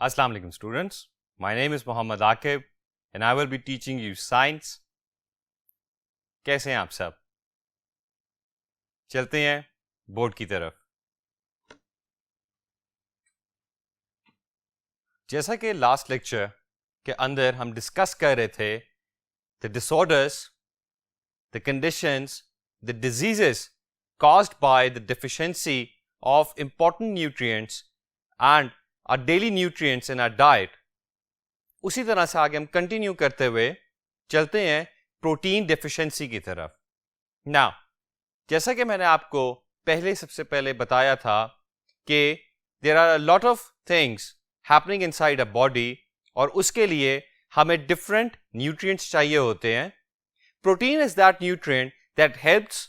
Assalamu alaikum students. My name is Mohammad Aqib and I will be teaching you science. कैसे हैं आप सब? चलते हैं बोर्ड की तरफ. जैसा कि लास्ट लेक्चर के अंदर हम डिस्कस कर रहे थे the disorders, the conditions, the diseases caused by the deficiency of important nutrients and our daily nutrients in our diet. उसी तरह से आगे हम कंटिन्यू करते हुए चलते हैं प्रोटीन डेफिशिएंसी की तरफ. नाउ जैसा कि मैंने आपको सबसे पहले बताया था कि there are a lot of things happening inside a body और उसके लिए हमें डिफरेंट न्यूट्रिएंट्स चाहिए होते हैं. Protein is that nutrient that helps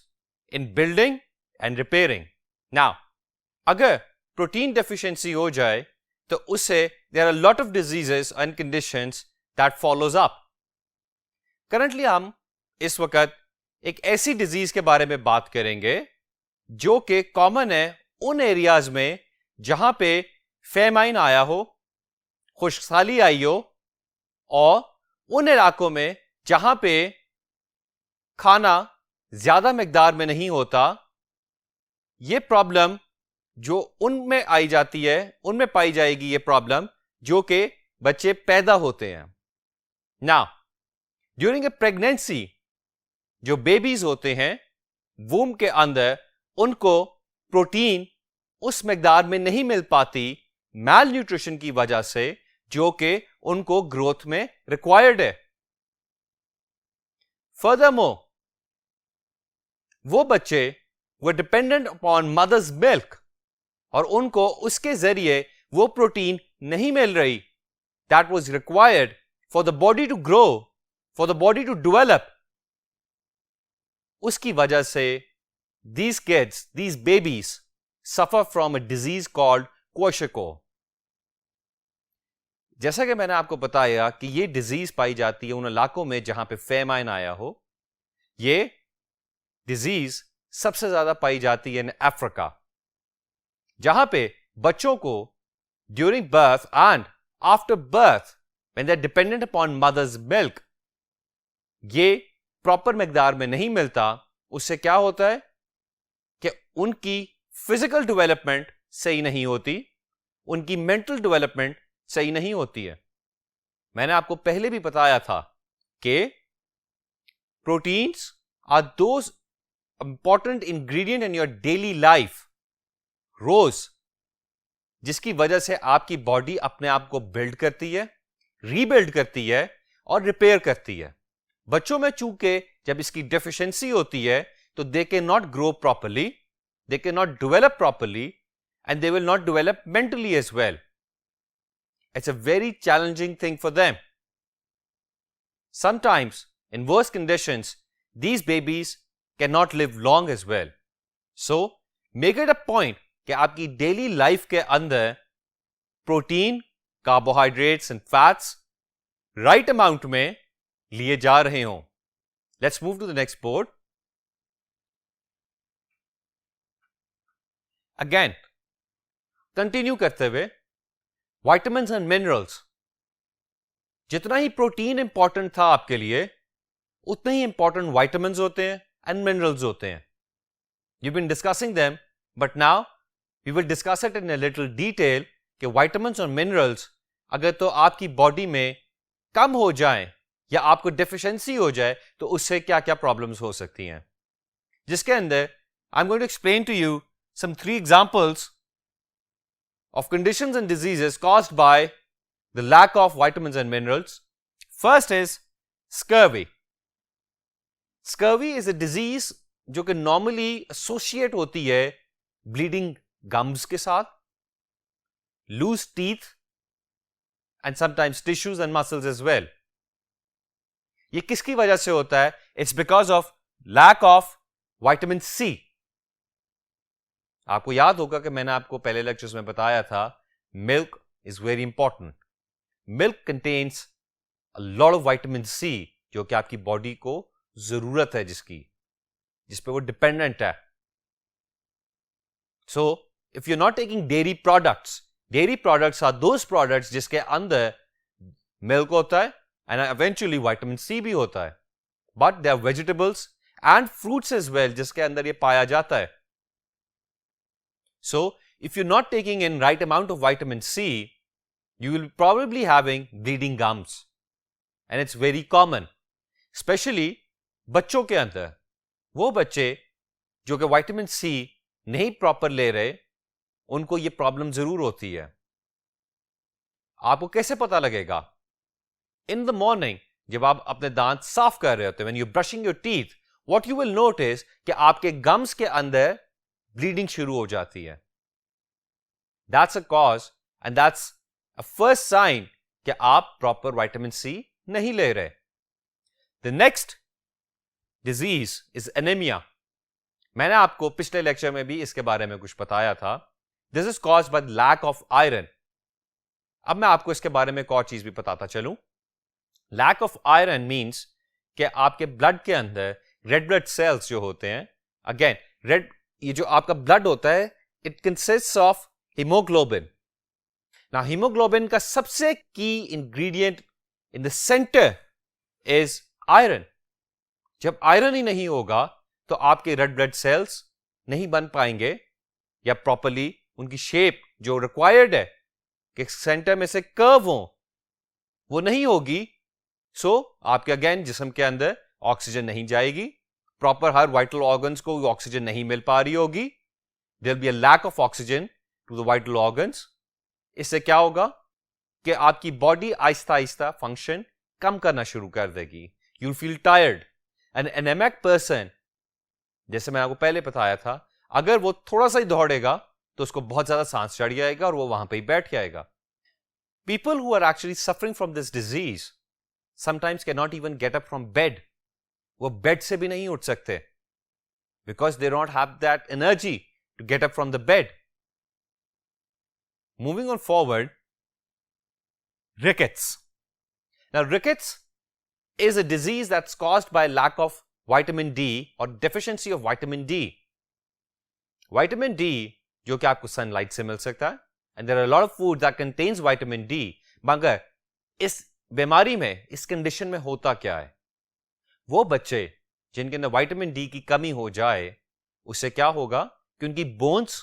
in building and repairing. Now अगर प्रोटीन डेफिशिएंसी हो जाए तो उससे there are a lot of diseases and conditions that follows up. Currently हम इस वक्त एक ऐसी डिजीज के बारे में बात करेंगे जो कि कॉमन है उन एरियाज में जहां पे फेमाइन आया हो, खुशहाली आई हो, और उन इलाकों में जहां पे खाना ज्यादा मिकदार में नहीं होता. ये प्रॉब्लम जो उनमें आई जाती है, उनमें पाई जाएगी ये प्रॉब्लम जो कि बच्चे पैदा होते हैं. नाउ ड्यूरिंग ए प्रेगनेंसी जो बेबीज होते हैं वूम के अंदर उनको प्रोटीन उस मिकदार में नहीं मिल पाती मैल न्यूट्रिशन की वजह से जो कि उनको ग्रोथ में रिक्वायर्ड है. फर्दरमोर वो बच्चे वो डिपेंडेंट अपॉन मदर्स मिल्क और उनको उसके जरिए वो प्रोटीन नहीं मिल रही that was required for the body to grow, for the body to develop. उसकी वजह से these kids, these babies suffer from a disease called kwashiorkor. जैसा कि मैंने आपको बताया कि ये डिजीज पाई जाती है उन इलाकों में जहां पे फेमाइन आया हो. ये डिजीज सबसे ज्यादा पाई जाती है इन अफ्रीका, जहां पे बच्चों को during birth and after birth when they are dependent upon mother's milk ये प्रॉपर मिकदार में नहीं मिलता. उससे क्या होता है कि उनकी फिजिकल डेवलपमेंट सही नहीं होती, उनकी मेंटल डेवलपमेंट सही नहीं होती है. मैंने आपको पहले भी बताया था कि proteins are those important ingredient in your daily life रोज, जिसकी वजह से आपकी बॉडी अपने आप को बिल्ड करती है, रीबिल्ड करती है और रिपेयर करती है. बच्चों में चूंकि जब इसकी डेफिशिएंसी होती है तो they can not grow properly, they can not develop properly and they will not develop mentally as well. It's a very challenging thing for them. Sometimes in worse conditions these babies can not live long as well. So make it a point कि आपकी daily life के अंदर protein, carbohydrates and fats right amount में लिए जा रहे हों. Let's move to the next board. Again continue करते हुए विटामिन्स एंड मिनरल्स. जितना ही प्रोटीन इंपॉर्टेंट था आपके लिए उतने ही इंपॉर्टेंट विटामिन्स होते हैं एंड मिनरल्स होते हैं. You been discussing them but now we will discuss it in a little detail कि vitamins और minerals अगर तो आपकी बॉडी में कम हो जाएं या आपको डेफिशिएंसी हो जाए तो उससे क्या क्या प्रॉब्लम्स हो सकती हैं, जिसके अंदर I'm going to explain to you some 3 examples of conditions and diseases caused by the lack of vitamins and minerals. First is scurvy. Scurvy is a disease जो कि normally associate होती है bleeding gums के साथ, loose teeth and sometimes tissues and muscles as well. ये किसकी वजह से होता है? It's because of lack of vitamin C. आपको याद होगा कि मैंने आपको पहले लेक्चर्स में बताया था milk is very important. Milk contains a lot of vitamin C जो कि आपकी बॉडी को जरूरत है, जिस पे वो डिपेंडेंट है. So if you're not taking dairy products, Dairy products are those products जिसके अंदर milk होता है and eventually vitamin C भी होता है. But there are vegetables and fruits as well जिसके अंदर ये पाया जाता है. So if you're not taking in right amount of vitamin C, you will be probably having bleeding gums. And it's very common. Especially बच्चों के अंदर. वो बच्चे जो कि vitamin C नहीं प्रॉपर ले रहे, उनको ये प्रॉब्लम जरूर होती है. आपको कैसे पता लगेगा? इन द मॉर्निंग जब आप अपने दांत साफ कर रहे होते हैं, when you're brushing your teeth, what you will notice कि आपके गम्स के अंदर ब्लीडिंग शुरू हो जाती है. That's a cause and that's a first sign कि आप प्रॉपर विटामिन सी नहीं ले रहे. The next disease is anemia. मैंने आपको पिछले लेक्चर में भी इसके बारे में कुछ बताया था. This is caused by the lack of iron. अब मैं आपको इसके बारे में एक और चीज भी बताता चलूं. Lack of iron means कि आपके ब्लड के अंदर रेड ब्लड सेल्स जो होते हैं, अगेन रेड, ये जो आपका ब्लड होता है, इट कंसिस्ट्स ऑफ हीमोग्लोबिन. ना हीमोग्लोबिन का सबसे की ingredient in the centre is iron. जब आयरन ही नहीं होगा तो आपके रेड ब्लड सेल्स नहीं बन पाएंगे या प्रॉपर्ली उनकी शेप जो रिक्वायर्ड है कि सेंटर में से कर्व हो, वो नहीं होगी. सो आपके अगेन जिस्म के अंदर ऑक्सीजन नहीं जाएगी, प्रॉपर हर वाइटल ऑर्गन्स को ऑक्सीजन नहीं मिल पा रही होगी. There be a lack of oxygen to the vital organs. इससे क्या होगा कि आपकी बॉडी आहिस्ता आहिस्ता फंक्शन कम करना शुरू कर देगी. You feel tired. An anaemic person, जैसे मैं आपको पहले बताया था, अगर वो थोड़ा सा ही दौड़ेगा तो उसको बहुत ज्यादा सांस चढ़ जाएगा और वो वहां पे ही बैठ जाएगा. People who are actually suffering from this disease sometimes can not even get up from bed. वो बेड से भी नहीं उठ सकते because they don't have that energy to get up from the bed. Moving on forward, rickets. Now, rickets is a disease that's caused by lack of vitamin D or deficiency of vitamin D. Vitamin D, जो कि आपको sunlight से मिल सकता है, and there are a lot of food that contains vitamin D. मगर इस बीमारी में, इस कंडीशन में होता क्या है? वो बच्चे जिनके अंदर vitamin D की कमी हो जाए, उससे क्या होगा कि उनकी बोन्स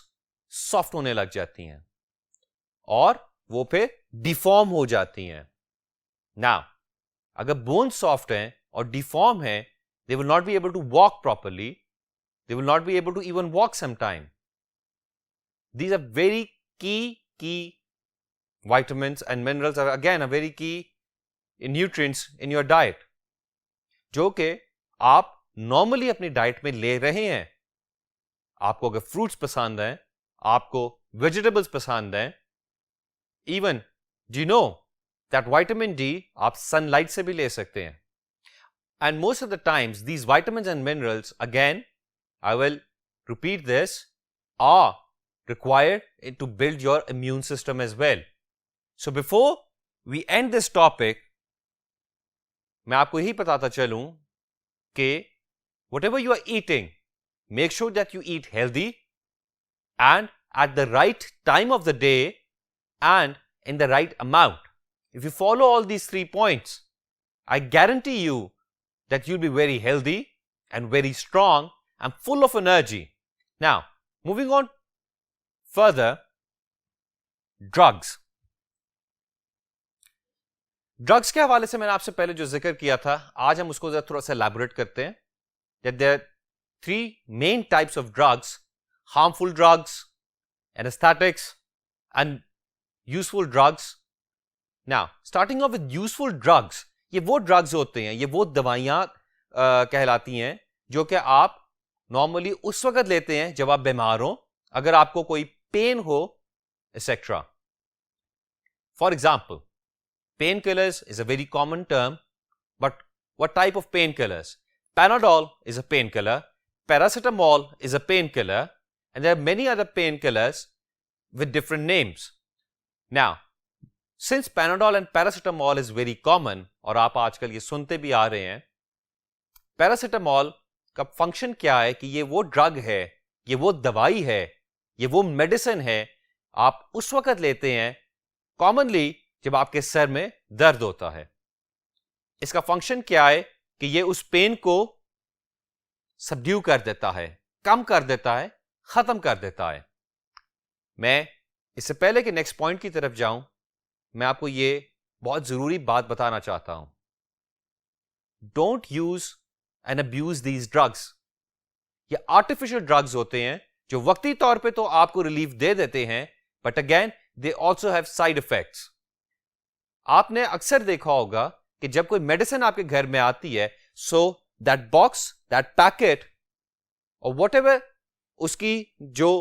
सॉफ्ट होने लग जाती हैं और वो फिर डिफॉर्म हो जाती हैं. नाउ अगर बोन सॉफ्ट हैं और डिफॉर्म हैं, they will not be able to walk properly, they will not be able to even walk some time. These are very key vitamins and minerals are again a very key nutrients in your diet, जो कि आप normally अपनी diet में ले रहे हैं. आपको अगर फ्रूट्स पसंद हैं, आपको वेजिटेबल्स पसंद हैं, even do you know that vitamin D आप sunlight से भी ले सकते हैं. And most of the times these vitamins and minerals, again I will repeat this, are required to build your immune system as well. So before we end this topic, मैं आपको यही बताता चलूं कि whatever you are eating, make sure that you eat healthy and at the right time of the day and in the right amount. If you follow all these 3 points, I guarantee you that you'll be very healthy and very strong and full of energy. Now, moving on further, drugs. Drugs के हवाले से मैंने आपसे पहले जो जिक्र किया था, आज हम उसको थोड़ा सा elaborate करते हैं. That there are 3 main types of drugs: harmful drugs, anesthetics, and useful drugs. Now, starting off with useful drugs, ये वो drugs होते हैं, ये वो दवाइयां कहलाती हैं जो कि आप नॉर्मली उस वक्त लेते हैं जब आप बीमार हो, अगर आपको कोई पेन हो, etc. For example, painkillers is a very common term, but what type of painkillers? Panadol is a painkiller, paracetamol is a painkiller, and there are many other painkillers with different names. Now, since Panadol and paracetamol is very common, और आप आजकल ये सुनते भी आ रहे हैं, paracetamol का function क्या है कि ये वो ड्रग है, ये वो दवाई है, ये वो मेडिसिन है आप उस वक्त लेते हैं कॉमनली जब आपके सर में दर्द होता है। इसका फंक्शन क्या है कि ये उस पेन को सबड्यू कर देता है, कम कर देता है, खत्म कर देता है। मैं इससे पहले कि नेक्स्ट पॉइंट की तरफ जाऊं, मैं आपको ये बहुत जरूरी बात बताना चाहता हूं। Don't use and abuse these drugs. ये आर्टिफिशियल ड्रग्स होते हैं जो वक्ती तौर पे तो आपको रिलीफ दे देते हैं, but again they also have side effects. आपने अक्सर देखा होगा कि जब कोई मेडिसिन आपके घर में आती है, so that box, that packet और व्हाटएवर उसकी जो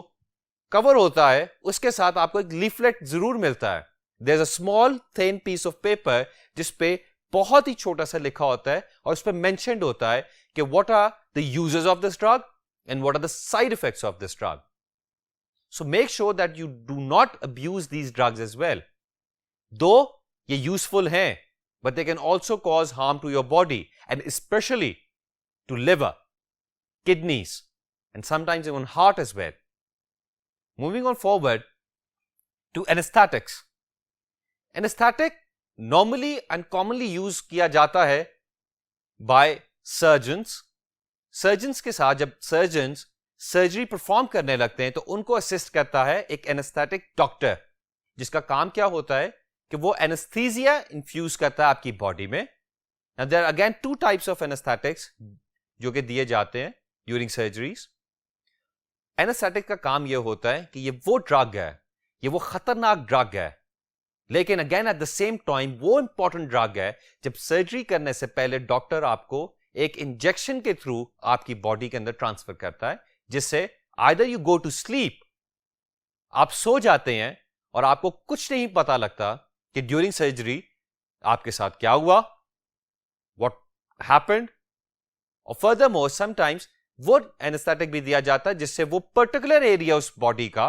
कवर होता है, उसके साथ आपको एक लीफलेट जरूर मिलता है। There is a small thin piece of paper जिसपे बहुत ही छोटा सा लिखा होता है और उस पर मेंशन्ड होता है कि what are the uses of this drug and what are the side effects of this drug. So make sure that you do not abuse these drugs as well. Though ye useful hain, but they can also cause harm to your body and especially to liver, kidneys and sometimes even heart as well. Moving on forward to anesthetics. Anesthetic normally and commonly used किया जाता है by surgeons. Surgeons के साथ जब surgeons surgery perform करने लगते हैं तो उनको असिस्ट करता है एक एनेस्थेटिक डॉक्टर, जिसका काम क्या होता है कि वो एनेस्थीसिया इन्फ्यूज करता है आपकी बॉडी में। Now there are again two types of anesthetics जो कि दिए जाते हैं ड्यूरिंग सर्जरीज। एनेस्थेटिक का काम ये होता है कि ये वो ड्रग है, ये वो खतरनाक ड्रग है, लेकिन again at the same time वो इंपॉर्टेंट ड्रग है जब सर्जरी करने से पहले डॉक्टर आपको एक इंजेक्शन के थ्रू आपकी बॉडी के अंदर ट्रांसफर करता है, जिससे either you go to sleep, आप सो जाते हैं और आपको कुछ नहीं पता लगता कि ड्यूरिंग सर्जरी आपके साथ क्या हुआ, व्हाट हैपेंड। और फर्दरमोर समटाइम्स वो एनेस्थेटिक भी दिया जाता है जिससे वो पर्टिकुलर एरिया उस बॉडी का,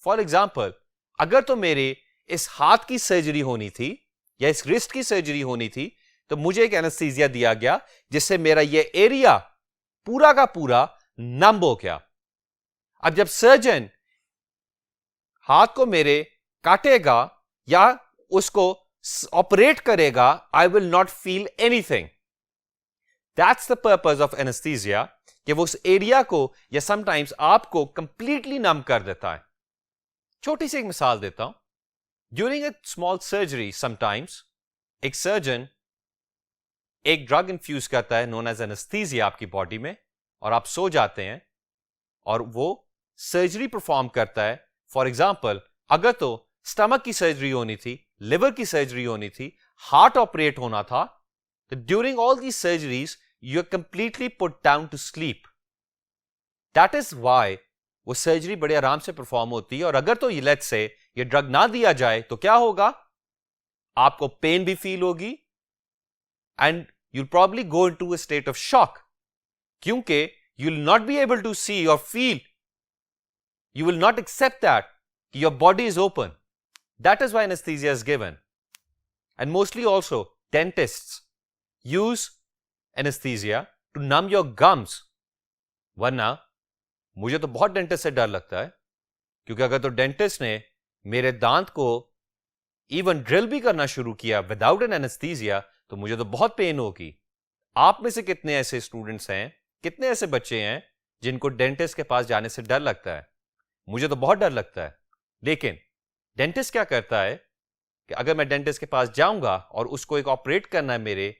फॉर एग्जांपल अगर तो मेरे इस हाथ की सर्जरी होनी थी या इस रिस्ट की सर्जरी होनी थी तो मुझे एक एनेस्थीसिया दिया गया जिससे मेरा ये एरिया पूरा का पूरा नम हो गया। अब जब सर्जन हाथ को मेरे काटेगा या उसको ऑपरेट करेगा, आई will not feel anything. That's the purpose of anaesthesia, कि वो उस एरिया को या समटाइम्स आपको कंप्लीटली नम कर देता है। छोटी सी एक मिसाल देता हूं। During a small surgery sometimes एक सर्जन एक ड्रग इन्फ्यूज करता है नोन एज एनेस्थीसिया आपकी बॉडी में, और आप सो जाते हैं और वो सर्जरी परफॉर्म करता है। फॉर एग्जाम्पल अगर तो स्टमक की सर्जरी होनी थी, लिवर की सर्जरी होनी थी, हार्ट ऑपरेट होना था, तो during all these surgeries you are completely put down to sleep. That is why वो सर्जरी बड़े आराम से परफॉर्म होती है। और अगर तो लेट्स से ये ड्रग ना दिया जाए तो क्या होगा, आपको पेन भी फील होगी and you'll probably go into a state of shock, क्योंकि you'll not be able to see or feel, you will not accept that your body is open. That is why anesthesia is given. And mostly also dentists use anesthesia to numb your gums. वरना मुझे तो बहुत dentist से डर लगता है, क्योंकि अगर तो डेंटिस्ट ने मेरे दांत को इवन ड्रिल भी करना शुरू किया विदाउट एन एनेस्थीसिया तो मुझे तो बहुत पेन होगी। आप में से कितने ऐसे स्टूडेंट्स हैं, कितने ऐसे बच्चे हैं जिनको डेंटिस्ट के पास जाने से डर लगता है? मुझे तो बहुत डर लगता है। लेकिन डेंटिस्ट क्या करता है कि अगर मैं डेंटिस्ट के पास जाऊंगा और उसको एक ऑपरेट करना है, मेरे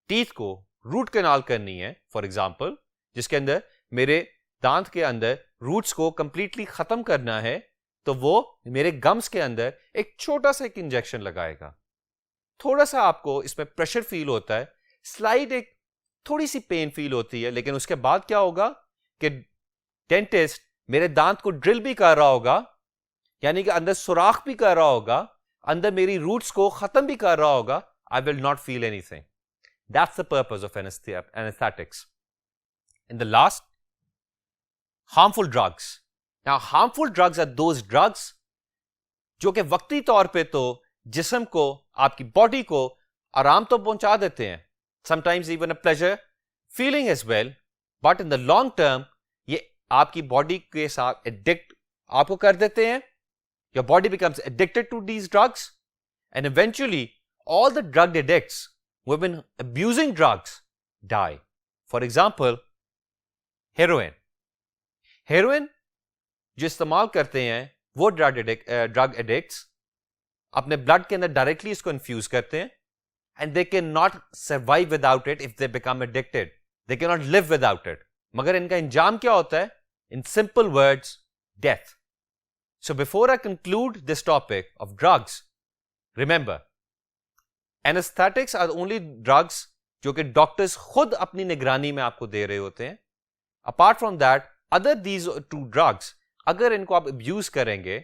टीथ को रूट कैनाल करनी है फॉर एग्जांपल, जिसके अंदर मेरे दांत के अंदर रूट्स को कंप्लीटली खत्म करना है, तो वो मेरे गम्स के अंदर एक छोटा सा एक इंजेक्शन लगाएगा। थोड़ा सा आपको इसमें प्रेशर फील होता है, स्लाइड एक थोड़ी सी पेन फील होती है, लेकिन उसके बाद क्या होगा कि डेंटिस्ट मेरे दांत को ड्रिल भी कर रहा होगा, यानी कि अंदर सुराख भी कर रहा होगा, अंदर मेरी रूट्स को खत्म भी कर रहा होगा। I will not feel anything. That's the purpose of anaesthetics. In the last, harmful drugs. Now harmful drugs are those drugs जो कि वक्ती तौर पे तो जिस्म को, आपकी बॉडी को आराम तो पहुंचा देते हैं, sometimes even a pleasure feeling as well, but in the long term ये आपकी बॉडी के साथ एडिक्ट आपको कर देते हैं your body becomes addicted to these drugs, and eventually all the drug addicts who have been abusing drugs die. For example, heroin. Heroin जो इस्तेमाल करते हैं वो ड्रग एडिक्ट्स अपने ब्लड के अंदर डायरेक्टली इसको इन्फ्यूज करते हैं, and they can not survive without it if they become addicted, they can not live without it. मगर इनका इंजाम क्या होता है? In simple words, death. So before I conclude this topic of drugs, remember, anesthetics are the only drugs जो कि doctors खुद अपनी निगरानी में आपको दे रहे होते हैं. Apart from that, other these two drugs, अगर इनको आप abuse करेंगे,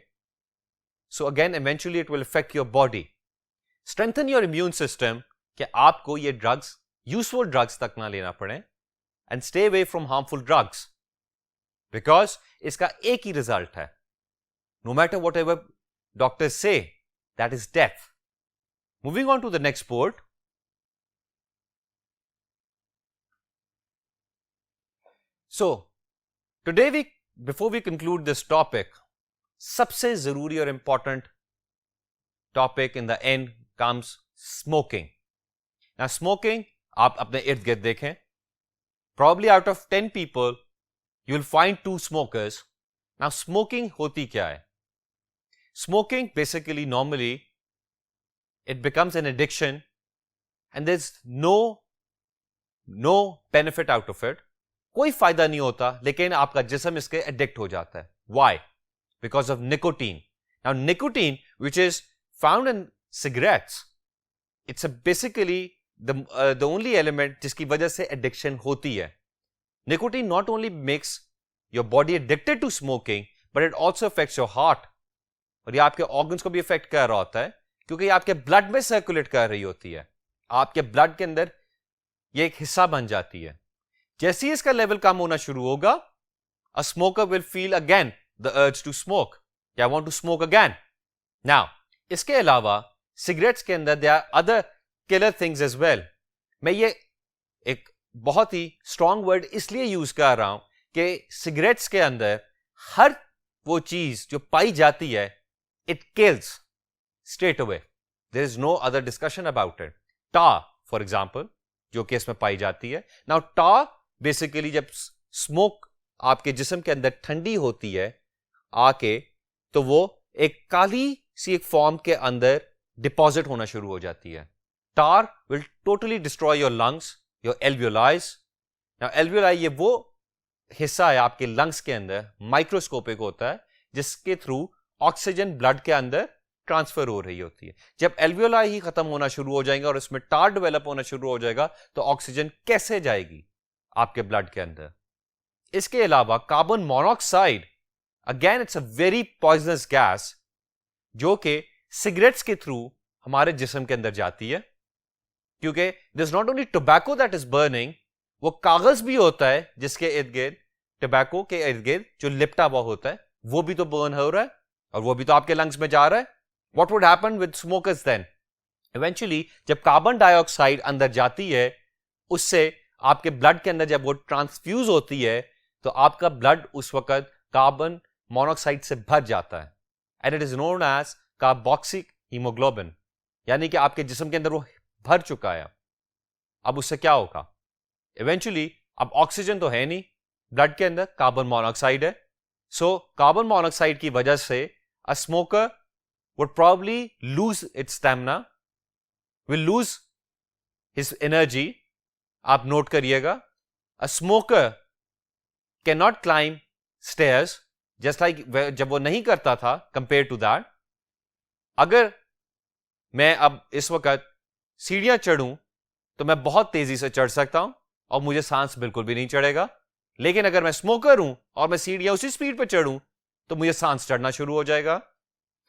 so again eventually it will affect your body. Strengthen your immune system कि आपको ये drugs, useful drugs तक ना लेना पड़े, and stay away from harmful drugs. Because इसका एक ही result है. No matter whatever doctors say, that is death. Moving on to the next point. So, today before we conclude this topic, सबसे जरूरी और important topic in the end comes smoking. Now, smoking, आप अपने इर्द गिर्द देखें, probably out of 10 people, you will find 2 smokers. Now, smoking होती क्या है? Smoking basically normally it becomes an addiction and there's no benefit out of it. कोई फायदा नहीं होता, लेकिन आपका जिस्म इसके एडिक्ट हो जाता है. Why? Because of nicotine. Now nicotine, which is found in cigarettes, it's basically the only element जिसकी वजह से addiction होती है. Nicotine not only makes your body addicted to smoking, but it also affects your heart. और ये आपके organs को भी इफेक्ट कर रहा होता है, क्योंकि ये आपके ब्लड में सर्कुलेट कर रही होती है. आपके ब्लड के अंदर ये एक हिस्सा बन जाती है. जैसे ही इसका लेवल कम होना शुरू होगा, a smoker will feel again the urge to smoke, I want to smoke again. Now, इसके अलावा सिगरेट्स के अंदर there are other killer things as well. मैं ये एक बहुत ही स्ट्रॉन्ग वर्ड इसलिए यूज कर रहा हूं कि सिगरेट्स के अंदर हर वो चीज जो पाई जाती है, it kills straight away. There is no other discussion about it. Tar, for example, जो कि इसमें पाई जाती है. Now, tar basically जब smoke आपके जिस्म के अंदर ठंडी होती है आके, तो वो एक काली सी एक फॉर्म के अंदर डिपॉजिट होना शुरू हो जाती है. Tar will totally destroy your lungs, your alveoli. Now, alveoli ये वो हिस्सा है आपके लंग्स के अंदर, माइक्रोस्कोपिक होता है, जिसके थ्रू ऑक्सीजन ब्लड के अंदर ट्रांसफर हो रही होती है. जब एल्वियोलाई ही खत्म होना शुरू हो जाएंगे और इसमें टार डेवलप होना शुरू हो जाएगा, तो ऑक्सीजन कैसे जाएगी आपके ब्लड के अंदर? इसके अलावा carbon monoxide, again it's a very poisonous gas, जो कि सिगरेट्स के थ्रू हमारे जिस्म के अंदर जाती है. क्योंकि this not only tobacco that is burning, वो कागज भी होता है जिसके इर्द गिर्द, टोबैको के इर्द गिर्द जो लिपटा हुआ होता है, वो भी तो बर्न हो रहा है और वो भी तो आपके लंग्स में जा रहा है. What would happen with smokers then? Eventually, जब कार्बन डाइऑक्साइड अंदर जाती है, उससे आपके ब्लड के अंदर जब वो ट्रांसफ्यूज होती है, तो आपका ब्लड उस वक्त कार्बन मोनोऑक्साइड से भर जाता है, and it is known as carboxic haemoglobin. यानी कि आपके जिस्म के अंदर वो भर चुका है. अब उससे क्या होगा? इवेंचुअली अब ऑक्सीजन तो है नहीं ब्लड के अंदर, कार्बन मोनोऑक्साइड है. सो कार्बन मोनोऑक्साइड की वजह से a smoker would probably lose its stamina, will lose his energy. आप नोट करिएगा, a smoker cannot climb stairs just like जब वो नहीं करता था compared to that. अगर मैं अब इस वक्त सीढ़ियां चढ़ूं तो मैं बहुत तेजी से चढ़ सकता हूं और मुझे सांस बिल्कुल भी नहीं चढ़ेगा. लेकिन अगर मैं स्मोकर हूं और मैं सीढ़ियां उसी स्पीड पे चढ़ूं तो मुझे सांस चढ़ना शुरू हो जाएगा.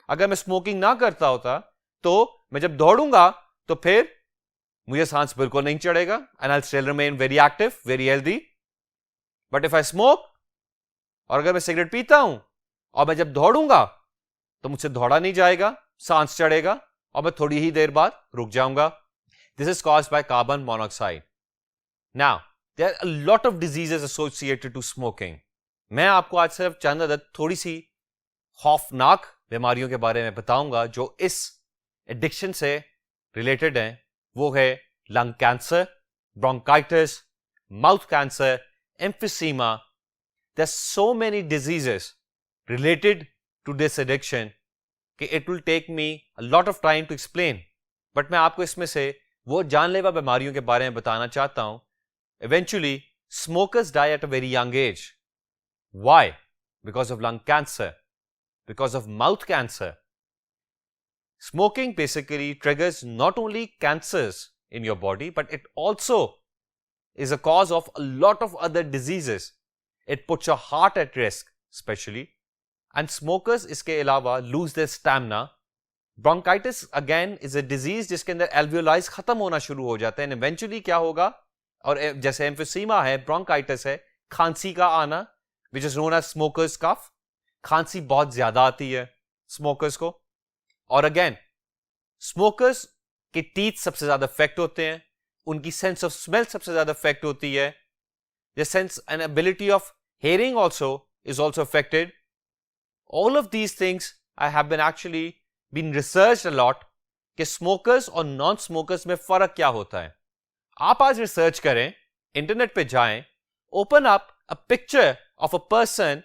अगर मैं स्मोकिंग ना करता होता तो मैं जब दौड़ूंगा तो फिर मुझे सांस बिल्कुल नहीं चढ़ेगा, and I still remain very active, very healthy. But if I smoke, और अगर मैं सिगरेट पीता हूं और मैं जब दौड़ूंगा तो मुझसे दौड़ा नहीं जाएगा, सांस चढ़ेगा और मैं थोड़ी ही देर बाद रुक जाऊंगा. This is caused by carbon monoxide. Now there are a lot of diseases associated to smoking. मैं आपको आज सिर्फ चंद अदद थोड़ी सी खौफनाक बीमारियों के बारे में बताऊंगा जो इस एडिक्शन से रिलेटेड हैं, वो है lung cancer, bronchitis, mouth cancer, emphysema. There's so many diseases related to this addiction कि it will take me a lot of time to explain. But मैं आपको इसमें से वो जानलेवा बीमारियों के बारे में बताना चाहता हूं. Eventually, smokers die at a very young age. Why? Because of lung cancer, because of mouth cancer. Smoking basically triggers not only cancers in your body, but it also is a cause of a lot of other diseases. It puts your heart at risk, especially. And smokers इसके अलावा lose their stamina. Bronchitis again is a disease जिसके अंदर alveoli खत्म होना शुरू हो जाते हैं. And eventually क्या होगा? और जैसे emphysema है, bronchitis है, खांसी का आना, which is known as smoker's cough. खांसी बहुत ज्यादा आती है smokers को. और अगेन स्मोकर्स के टीथ सबसे ज्यादा अफेक्ट होते हैं, उनकी सेंस ऑफ स्मेल सबसे ज्यादा अफेक्ट होती है, their sense and ability of hearing also is also affected. All of these things I have been actually been researched a lot कि स्मोकर्स और नॉन स्मोकर्स में फर्क क्या होता है. आप आज रिसर्च करें, इंटरनेट पे जाएं, open up a picture of a person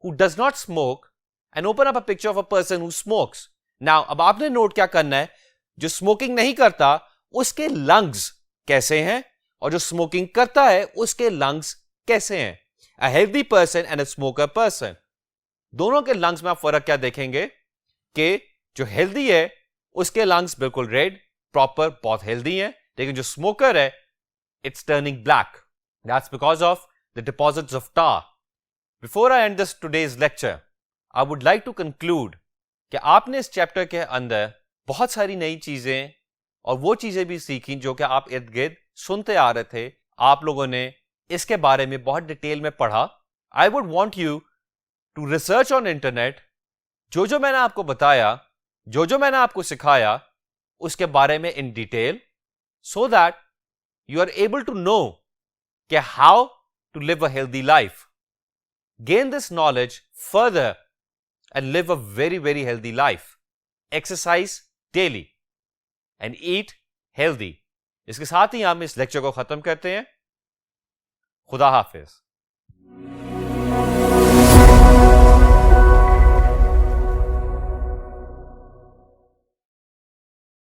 who does not smoke and open up a picture of a person who smokes. Now, अब आपने नोट क्या करना है, जो स्मोकिंग नहीं करता उसके लंग्स कैसे हैं और जो स्मोकिंग करता है उसके लंग्स कैसे हैं. A healthy person and a smoker person, दोनों के लंग्स में आप फर्क क्या देखेंगे कि जो हेल्दी है उसके लंग्स बिल्कुल रेड प्रॉपर बहुत हेल्दी हैं, लेकिन जो स्मोकर है it's turning black. That's because of the deposits of tar. Before I end this today's lecture, I would like to conclude कि आपने इस चैप्टर के अंदर बहुत सारी नई चीजें और वो चीजें भी सीखी जो कि आप इर्द गिर्द सुनते आ रहे थे. आप लोगों ने इसके बारे में बहुत डिटेल में पढ़ा. I would want you to research on internet. जो मैंने आपको बताया, जो मैंने आपको सिखाया उसके बारे में in detail, so that you are able to know कि how to live a healthy life. Gain this knowledge further and live a very, very healthy life. Exercise daily and eat healthy. इसके साथ ही हम इस lecture को खत्म करते हैं. खुदा हाफिज.